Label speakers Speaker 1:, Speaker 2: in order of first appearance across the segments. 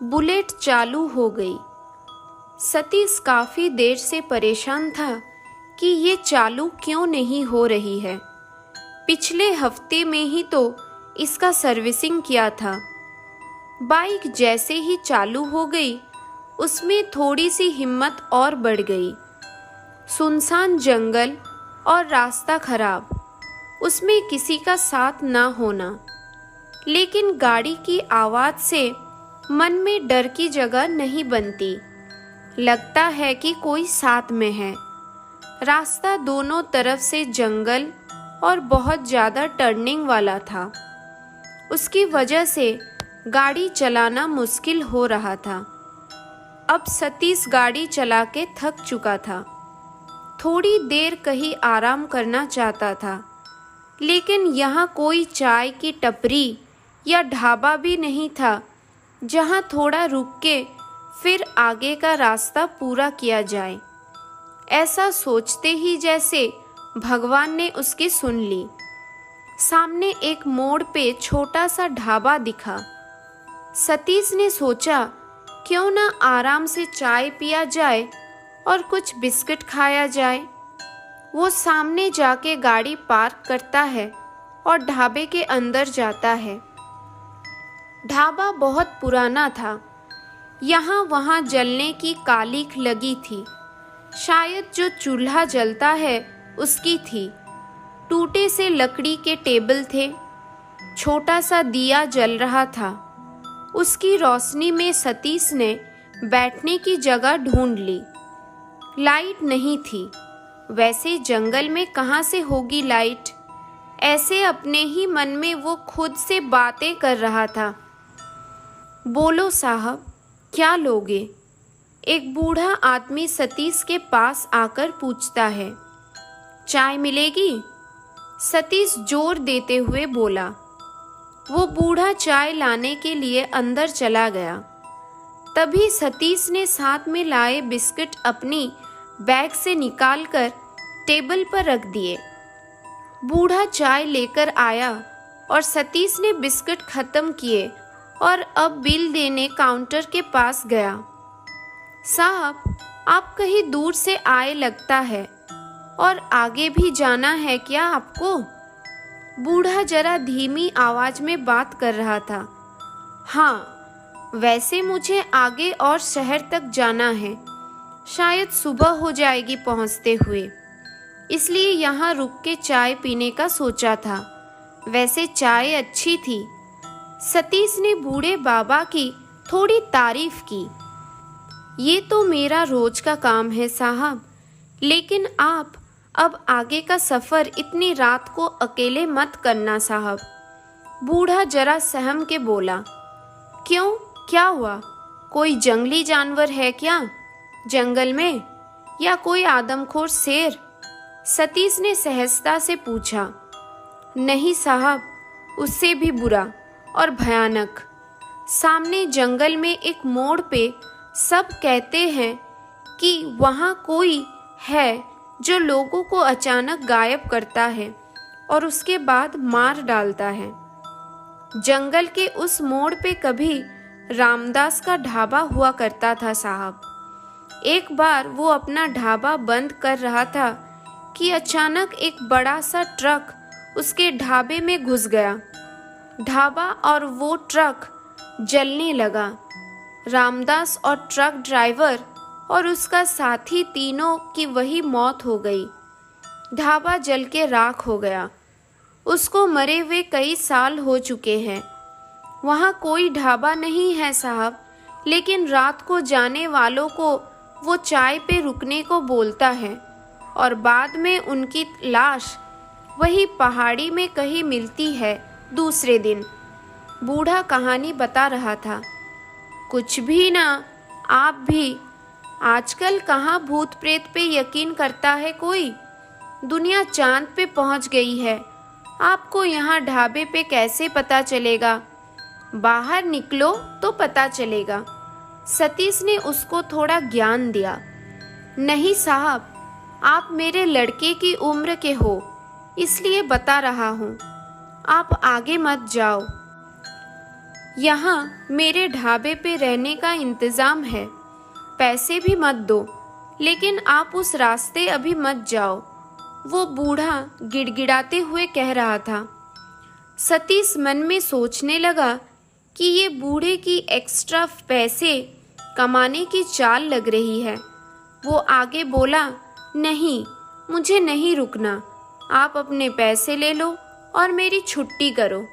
Speaker 1: Bullet चालू हो गई। सतीश काफी देर से परेशान था कि ये चालू क्यों नहीं हो रही है। पिछले हफ्ते में ही तो इसका सर्विसिंग किया था। बाइक जैसे ही चालू हो गई, उसमें थोड़ी सी हिम्मत और बढ़ गई। सुनसान जंगल और रास्ता खराब, उसमें किसी का साथ ना होना, लेकिन गाड़ी की आवाज़ से मन में डर की जगह नहीं बनती। लगता है कि कोई साथ में है। रास्ता दोनों तरफ से जंगल और बहुत ज़्यादा टर्निंग वाला था। उसकी वजह से गाड़ी चलाना मुश्किल हो रहा था। अब सतीश गाड़ी चला के थक चुका था। थोड़ी देर कहीं आराम करना चाहता था, लेकिन यहाँ कोई चाय की टपरी या ढाबा भी नहीं था जहाँ थोड़ा रुक के फिर आगे का रास्ता पूरा किया जाए। ऐसा सोचते ही जैसे भगवान ने उसकी सुन ली। सामने एक मोड़ पे छोटा सा ढाबा दिखा। सतीश ने सोचा, क्यों ना आराम से चाय पिया जाए और कुछ बिस्किट खाया जाए। वो सामने जाके गाड़ी पार्क करता है और ढाबे के अंदर जाता है। ढाबा बहुत पुराना था। यहाँ वहाँ जलने की कालीख लगी थी। शायद जो चूल्हा जलता है उसकी थी। टूटे से लकड़ी के टेबल थे। छोटा सा दिया जल रहा था। उसकी रोशनी में सतीश ने बैठने की जगह ढूंढ ली। लाइट नहीं थी। वैसे जंगल में कहाँ से होगी लाइट? ऐसे अपने ही मन में वो खुद से बातें कर रहा था। बोलो साहब, क्या लोगे? एक बूढ़ा आदमी सतीश के पास आकर पूछता है। चाय मिलेगी? सतीश जोर देते हुए बोला। वो बूढ़ा चाय लाने के लिए अंदर चला गया। तभी सतीश ने साथ में लाए बिस्किट अपनी बैग से निकालकर टेबल पर रख दिए। बूढ़ा चाय लेकर आया और सतीश ने बिस्किट खत्म किए और अब बिल देने काउंटर के पास गया। साहब, आप कहीं दूर से आए लगता है, और आगे भी जाना है क्या आपको? बूढ़ा जरा धीमी आवाज में बात कर रहा था। हाँ, वैसे मुझे आगे और शहर तक जाना है। शायद सुबह हो जाएगी पहुंचते हुए, इसलिए यहाँ रुक के चाय पीने का सोचा था। वैसे चाय अच्छी थी। सतीश ने बूढ़े बाबा की थोड़ी तारीफ की। ये तो मेरा रोज का काम है साहब, लेकिन आप अब आगे का सफ़र इतनी रात को अकेले मत करना साहब। बूढ़ा जरा सहम के बोला। क्यों, क्या हुआ? कोई जंगली जानवर है क्या जंगल में, या कोई आदमखोर शेर? सतीश ने सहजता से पूछा। नहीं साहब, उससे भी बुरा और भयानक। सामने जंगल में एक मोड़ पे सब कहते हैं कि वहाँ कोई है जो लोगों को अचानक गायब करता है और उसके बाद मार डालता है। जंगल के उस मोड़ पे कभी रामदास का ढाबा हुआ करता था साहब। एक बार वो अपना ढाबा बंद कर रहा था कि अचानक एक बड़ा सा ट्रक उसके ढाबे में घुस गया। ढाबा और वो ट्रक जलने लगा। रामदास और ट्रक ड्राइवर और उसका साथी तीनों की वही मौत हो गई। ढाबा जल के राख हो गया। उसको मरे हुए कई साल हो चुके हैं। वहाँ कोई ढाबा नहीं है साहब, लेकिन रात को जाने वालों को वो चाय पे रुकने को बोलता है और बाद में उनकी लाश वही पहाड़ी में कहीं मिलती है दूसरे दिन। बूढ़ा कहानी बता रहा था। कुछ भी ना, आप भी। आजकल कहाँ भूत प्रेत पे यकीन करता है कोई? दुनिया चांद पे पहुँच गई है। आपको यहाँ ढाबे पे कैसे पता चलेगा? बाहर निकलो तो पता चलेगा। सतीश ने उसको थोड़ा ज्ञान दिया। नहीं साहब, आप मेरे लड़के की उम्र के हो, इसलिए बता रहा हूँ। आप आगे मत जाओ। यहाँ मेरे ढाबे पे रहने का इंतज़ाम है, पैसे भी मत दो, लेकिन आप उस रास्ते अभी मत जाओ, वो बूढ़ा गिड़गिड़ाते हुए कह रहा था। सतीश मन में सोचने लगा कि ये बूढ़े की एक्स्ट्रा पैसे कमाने की चाल लग रही है। वो आगे बोला, नहीं, मुझे नहीं रुकना, आप अपने पैसे ले लो और मेरी छुट्टी करो।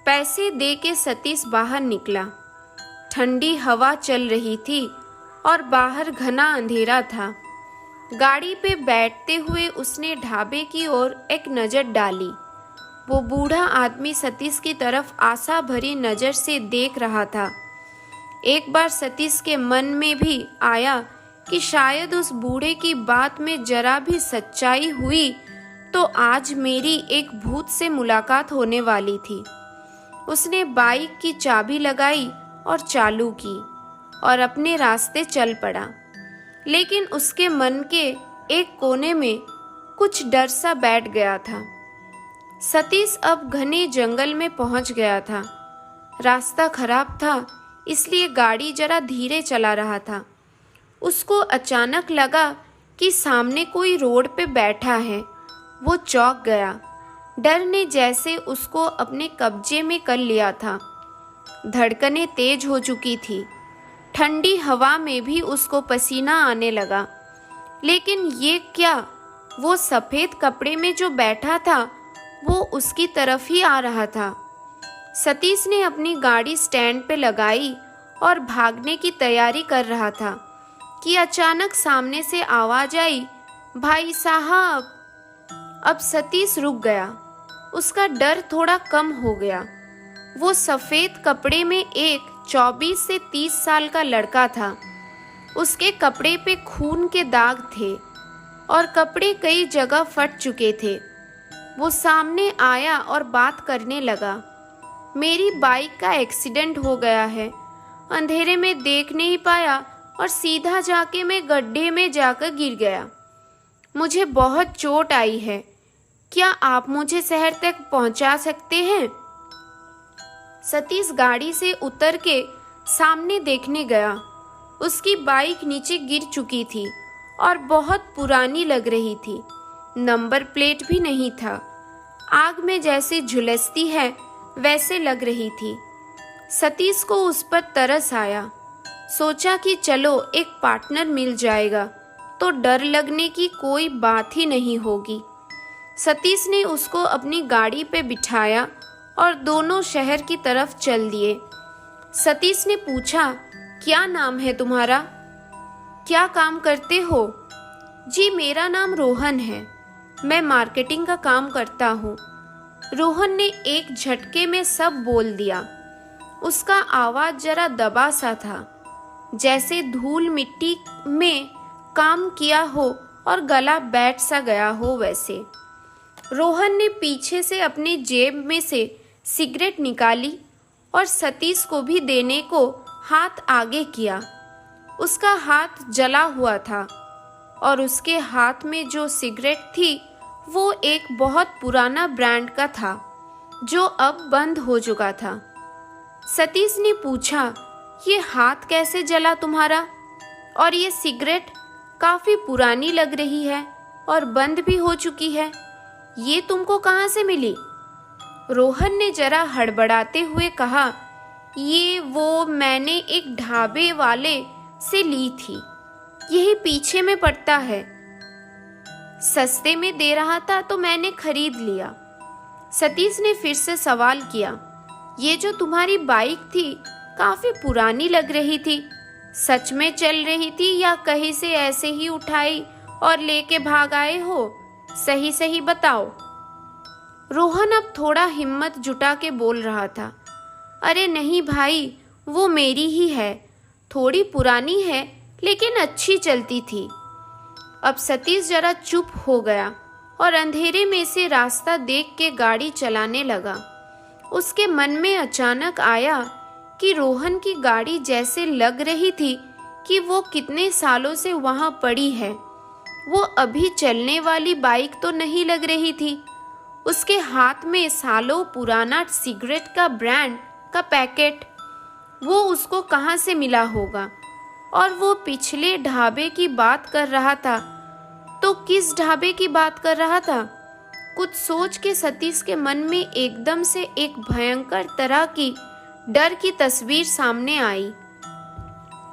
Speaker 1: पैसे दे के सतीश बाहर निकला। ठंडी हवा चल रही थी और बाहर घना अंधेरा था। गाड़ी पे बैठते हुए उसने ढाबे की ओर एक नज़र डाली। वो बूढ़ा आदमी सतीश की तरफ आशा भरी नज़र से देख रहा था। एक बार सतीश के मन में भी आया कि शायद उस बूढ़े की बात में जरा भी सच्चाई हुई तो आज मेरी एक भूत से मुलाकात होने वाली थी। उसने बाइक की चाबी लगाई और चालू की और अपने रास्ते चल पड़ा। लेकिन उसके मन के एक कोने में कुछ डर सा बैठ गया था। सतीश अब घने जंगल में पहुंच गया था। रास्ता खराब था, इसलिए गाड़ी जरा धीरे चला रहा था। उसको अचानक लगा कि सामने कोई रोड पे बैठा है। वो चौंक गया। डर ने जैसे उसको अपने कब्जे में कर लिया था। धड़कनें तेज हो चुकी थी। ठंडी हवा में भी उसको पसीना आने लगा। लेकिन ये क्या, वो सफ़ेद कपड़े में जो बैठा था वो उसकी तरफ ही आ रहा था। सतीश ने अपनी गाड़ी स्टैंड पे लगाई और भागने की तैयारी कर रहा था कि अचानक सामने से आवाज़ आई, भाई साहब। अब सतीश रुक गया। उसका डर थोड़ा कम हो गया। वो सफ़ेद कपड़े में एक 24 से 30 साल का लड़का था। उसके कपड़े पे खून के दाग थे और कपड़े कई जगह फट चुके थे। वो सामने आया और बात करने लगा। मेरी बाइक का एक्सीडेंट हो गया है, अंधेरे में देख नहीं पाया और सीधा जाके मैं गड्ढे में जाकर गिर गया। मुझे बहुत चोट आई है, क्या आप मुझे शहर तक पहुंचा सकते हैं? सतीश गाड़ी से उतर के सामने देखने गया। उसकी बाइक नीचे गिर चुकी थी और बहुत पुरानी लग रही थी। नंबर प्लेट भी नहीं था। आग में जैसे झुलसती है वैसे लग रही थी। सतीश को उस पर तरस आया। सोचा कि चलो एक पार्टनर मिल जाएगा तो डर लगने की कोई बात ही नहीं होगी। सतीश ने उसको अपनी गाड़ी पे बिठाया और दोनों शहर की तरफ चल दिए। सतीश ने पूछा, क्या नाम है तुम्हारा? क्या काम करते हो? जी मेरा नाम रोहन है, मैं मार्केटिंग का काम करता हूँ। रोहन ने एक झटके में सब बोल दिया। उसका आवाज़ जरा दबा सा था, जैसे धूल मिट्टी में काम किया हो और गला बैठ सा गया हो वैसे। रोहन ने पीछे से अपनी जेब में से सिगरेट निकाली और सतीश को भी देने को हाथ आगे किया। उसका हाथ जला हुआ था और उसके हाथ में जो सिगरेट थी वो एक बहुत पुराना ब्रांड का था जो अब बंद हो चुका था। सतीश ने पूछा, ये हाथ कैसे जला तुम्हारा? और ये सिगरेट काफ़ी पुरानी लग रही है और बंद भी हो चुकी है, ये तुमको कहाँ से मिली? रोहन ने जरा हड़बड़ाते हुए कहा, ये वो मैंने एक ढाबे वाले से ली थी, यही पीछे में पड़ता है। सस्ते में दे रहा था तो मैंने खरीद लिया। सतीश ने फिर से सवाल किया, ये जो तुम्हारी बाइक थी काफ़ी पुरानी लग रही थी, सच में चल रही थी या कहीं से ऐसे ही उठाई और लेके भाग आए हो? सही सही बताओ। रोहन अब थोड़ा हिम्मत जुटा के बोल रहा था, अरे नहीं भाई, वो मेरी ही है, थोड़ी पुरानी है लेकिन अच्छी चलती थी। अब सतीश जरा चुप हो गया और अंधेरे में से रास्ता देख के गाड़ी चलाने लगा। उसके मन में अचानक आया कि रोहन की गाड़ी जैसे लग रही थी कि वो कितने सालों से वहाँ पड़ी है। वो अभी चलने वाली बाइक तो नहीं लग रही थी। उसके हाथ में सालों पुराना सिगरेट का ब्रांड का पैकेट वो उसको कहाँ से मिला होगा। और वो पिछले ढाबे की बात कर रहा था, तो किस ढाबे की बात कर रहा था? कुछ सोच के सतीश के मन में एकदम से एक भयंकर तरह की डर की तस्वीर सामने आई।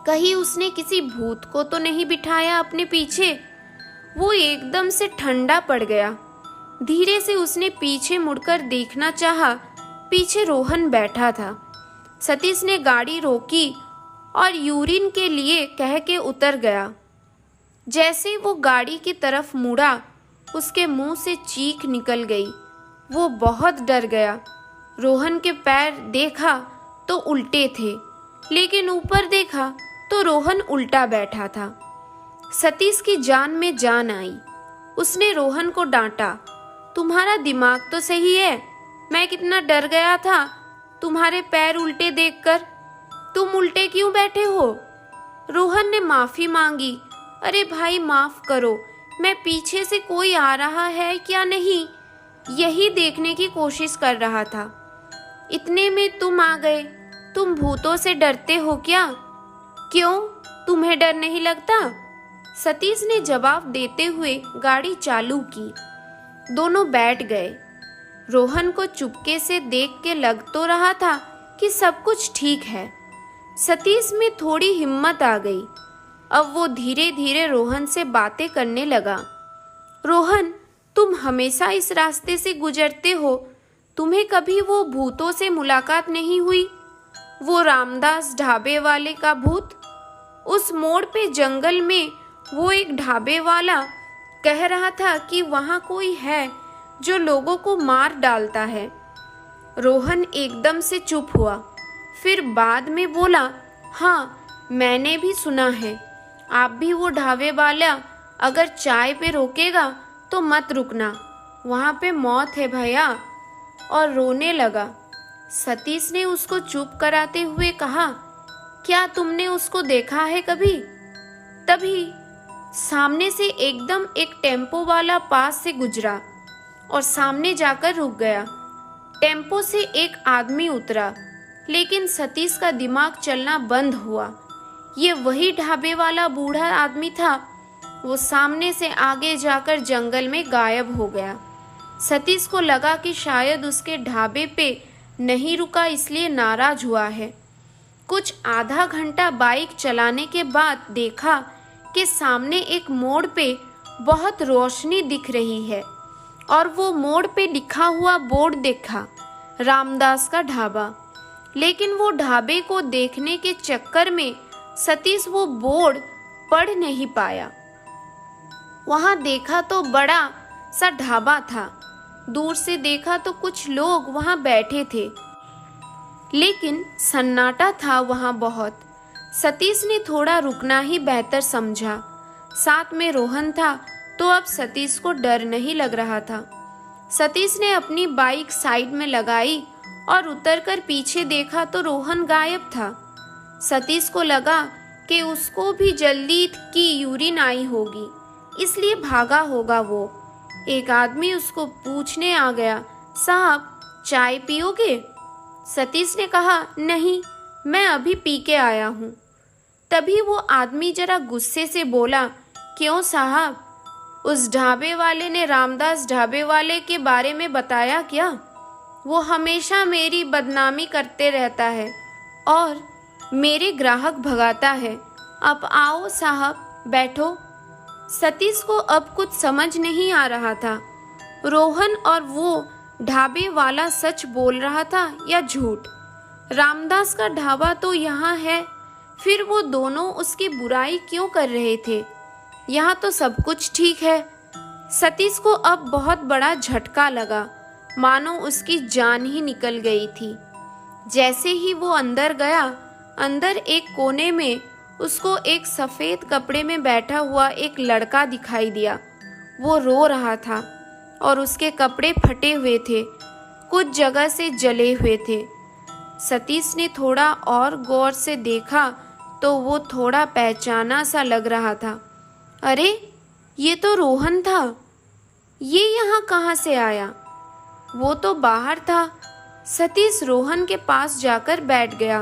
Speaker 1: कहीं उसने किसी भूत को तो नहीं बिठाया अपने पीछे? वो एकदम से ठंडा पड़ गया। धीरे से उसने पीछे मुड़कर देखना चाहा। पीछे रोहन बैठा था। सतीश ने गाड़ी रोकी और यूरिन के लिए कह के उतर गया। जैसे वो गाड़ी की तरफ मुड़ा, उसके मुंह से चीख निकल गई। वो बहुत डर गया। रोहन के पैर देखा तो उल्टे थे, लेकिन ऊपर देखा तो रोहन उल्टा बैठा था। सतीश की जान में जान आई। उसने रोहन को डांटा, तुम्हारा दिमाग तो सही है, मैं कितना डर गया था तुम्हारे पैर उल्टे देखकर। तुम उल्टे क्यों बैठे हो? रोहन ने माफी मांगी। अरे भाई माफ करो, मैं पीछे से कोई आ रहा है क्या नहीं, यही देखने की कोशिश कर रहा था। इतने में तुम आ गए। तुम भूतों से डरते हो क्या? क्यों, तुम्हें डर नहीं लगता? सतीश ने जवाब देते हुए गाड़ी चालू की। दोनों बैठ गए। रोहन को चुपके से देख के लग तो रहा था कि सब कुछ ठीक है। सतीश में थोड़ी हिम्मत आ गई। अब वो धीरे धीरे रोहन से बातें करने लगा। रोहन, तुम हमेशा इस रास्ते से गुजरते हो, तुम्हें कभी वो भूतों से मुलाकात नहीं हुई? वो रामदास ढाबे वाले का भूत? उस मोड़ पे जंगल में वो एक ढाबे वाला कह रहा था कि वहाँ कोई है जो लोगों को मार डालता है। रोहन एकदम से चुप हुआ, फिर बाद में बोला, हाँ मैंने भी सुना है। आप भी वो ढाबे वाला अगर चाय पे रोकेगा तो मत रुकना, वहाँ पे मौत है भैया। और रोने लगा। सतीश ने उसको चुप कराते हुए कहा, क्या तुमने उसको देखा है कभी? तभी सामने से एकदम एक टेम्पो वाला पास से गुजरा और सामने जाकर रुक गया। टेम्पो से एक आदमी उतरा, लेकिन सतीश का दिमाग चलना बंद हुआ। ये वही ढाबे वाला बूढ़ा आदमी था। वो सामने से आगे जाकर जंगल में गायब हो गया। सतीश को लगा कि शायद उसके ढाबे पे नहीं रुका इसलिए नाराज हुआ है। कुछ आधा घंटा बाइक चलाने के बाद देखा कि सामने एक मोड़ पे बहुत रोशनी दिख रही है और वो मोड़ पे लिखा हुआ बोर्ड देखा, रामदास का ढाबा। लेकिन वो ढाबे को देखने के चक्कर में सतीश वो बोर्ड पढ़ नहीं पाया। वहां देखा तो बड़ा सा ढाबा था। दूर से देखा तो कुछ लोग वहां बैठे थे, लेकिन सन्नाटा था वहां बहुत। सतीश ने थोड़ा रुकना ही बेहतर समझा। साथ में रोहन था तो अब सतीश को डर नहीं लग रहा था। सतीश ने अपनी बाइक साइड में लगाई और उतरकर पीछे देखा तो रोहन गायब था। सतीश को लगा कि उसको भी जल्दी की यूरिन आई होगी, इसलिए भागा होगा वो। एक आदमी उसको पूछने आ गया, साहब चाय पियोगे? सतीश ने कहा, नहीं मैं अभी पी के आया हूँ। तभी वो आदमी जरा गुस्से से बोला, क्यों साहब, उस ढाबे वाले ने रामदास ढाबे वाले के बारे में बताया क्या? वो हमेशा मेरी बदनामी करते रहता है और मेरे ग्राहक भगाता है। अब आओ साहब बैठो। सतीश को अब कुछ समझ नहीं आ रहा था, रोहन और वो ढाबे वाला सच बोल रहा था या झूठ। रामदास का ढाबा तो यहाँ है, फिर वो दोनों उसकी बुराई क्यों कर रहे थे? यहाँ तो सब कुछ ठीक है। सतीश को अब बहुत बड़ा झटका लगा, मानो उसकी जान ही निकल गई थी। जैसे ही वो अंदर गया, अंदर एक कोने में उसको एक सफ़ेद कपड़े में बैठा हुआ एक लड़का दिखाई दिया। वो रो रहा था और उसके कपड़े फटे हुए थे, कुछ जगह से जले हुए थे। सतीश ने थोड़ा और गौर से देखा तो वो थोड़ा पहचाना सा लग रहा था। अरे ये तो रोहन था, ये यहाँ कहाँ से आया? वो तो बाहर था। सतीश रोहन के पास जाकर बैठ गया।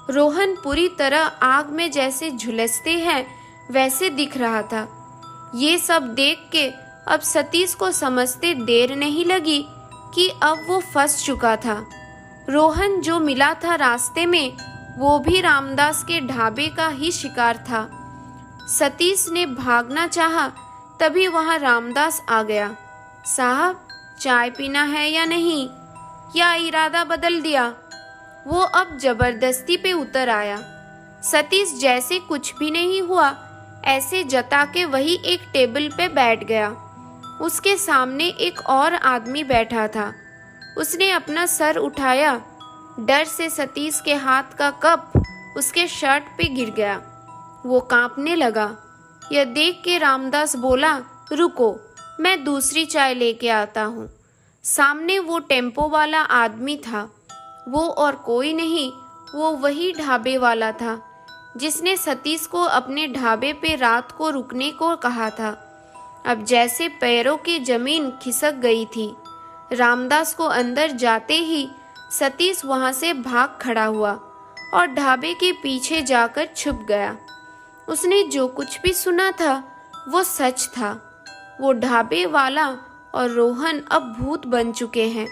Speaker 1: रोहन पूरी तरह आग में जैसे झुलसते हैं वैसे दिख रहा था। ये सब देख के अब सतीश को समझते देर नहीं लगी कि अब वो फंस चुका था। रोहन जो मिला था रास्ते में वो भी रामदास के ढाबे का ही शिकार था। सतीश ने भागना चाहा, तभी वहां रामदास आ गया। साहब, चाय पीना है या नहीं, या इरादा बदल दिया? वो अब जबरदस्ती पे उतर आया। सतीश जैसे कुछ भी नहीं हुआ ऐसे जता के वही एक टेबल पे बैठ गया। उसके सामने एक और आदमी बैठा था। उसने अपना सर उठाया। डर से सतीश के हाथ का कप उसके शर्ट पे गिर गया। वो कांपने लगा। यह देख के रामदास बोला, रुको, मैं दूसरी चाय लेके आता हूँ। सामने वो टेम्पो वाला आदमी था। वो और कोई नहीं, वो वही ढाबे वाला था जिसने सतीश को अपने ढाबे पे रात को रुकने को कहा था। अब जैसे पैरों की जमीन खिसक गई थी। रामदास को अंदर जाते ही सतीश वहां से भाग खड़ा हुआ और ढाबे के पीछे जाकर छुप गया। उसने जो कुछ भी सुना था वो सच था। वो ढाबे वाला और रोहन अब भूत बन चुके हैं।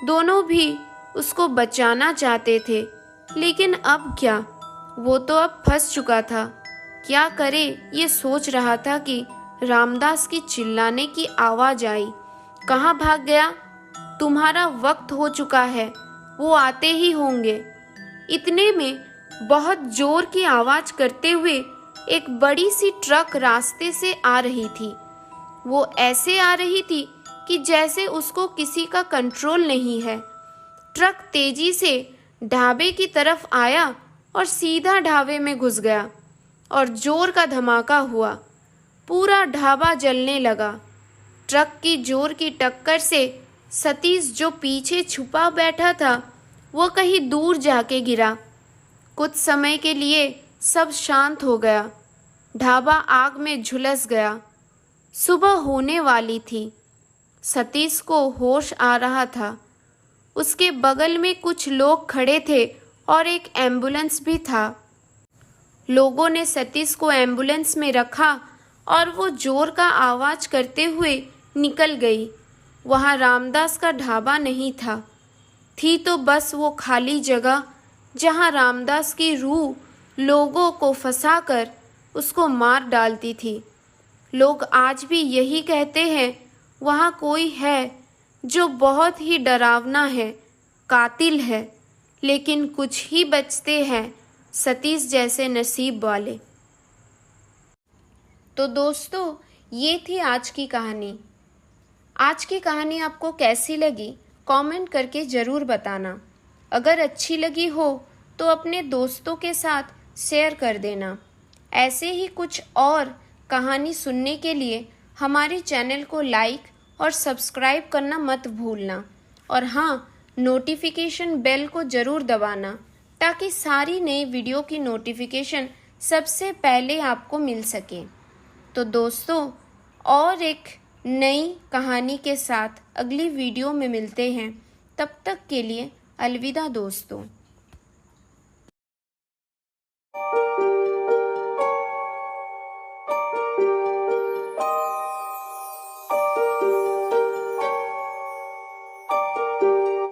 Speaker 1: दोनों भी उसको बचाना चाहते थे, लेकिन अब क्या? वो तो अब फंस चुका था। क्या करे ये सोच रहा था कि रामदास की चिल्लाने की आवाज आई। कहाँ भाग गया? तुम्हारा वक्त हो चुका है, वो आते ही होंगे। इतने में बहुत जोर की आवाज करते हुए एक बड़ी सी ट्रक रास्ते से आ रही थी। वो ऐसे आ रही थी कि जैसे उसको किसी का कंट्रोल नहीं है। ट्रक तेजी से ढाबे की तरफ आया और सीधा ढाबे में घुस गया और जोर का धमाका हुआ। पूरा ढाबा जलने लगा। ट्रक की जोर की टक्कर से सतीश जो पीछे छुपा बैठा था वो कहीं दूर जाके गिरा। कुछ समय के लिए सब शांत हो गया। ढाबा आग में झुलस गया। सुबह होने वाली थी। सतीश को होश आ रहा था। उसके बगल में कुछ लोग खड़े थे और एक एम्बुलेंस भी था। लोगों ने सतीश को एम्बुलेंस में रखा और वो जोर का आवाज करते हुए निकल गई। वहाँ रामदास का ढाबा नहीं था। थी तो बस वो खाली जगह जहाँ रामदास की रूह लोगों को फंसाकर उसको मार डालती थी। लोग आज भी यही कहते हैं, वहाँ कोई है जो बहुत ही डरावना है, कातिल है, लेकिन कुछ ही बचते हैं सतीश जैसे नसीब वाले। तो दोस्तों, ये थी आज की कहानी। आज की कहानी आपको कैसी लगी कमेंट करके ज़रूर बताना। अगर अच्छी लगी हो तो अपने दोस्तों के साथ शेयर कर देना। ऐसे ही कुछ और कहानी सुनने के लिए हमारे चैनल को लाइक और सब्सक्राइब करना मत भूलना। और हाँ, नोटिफिकेशन बेल को ज़रूर दबाना ताकि सारी नई वीडियो की नोटिफिकेशन सबसे पहले आपको मिल सके। तो दोस्तों, और एक नई कहानी के साथ अगली वीडियो में मिलते हैं। तब तक के लिए अलविदा दोस्तों।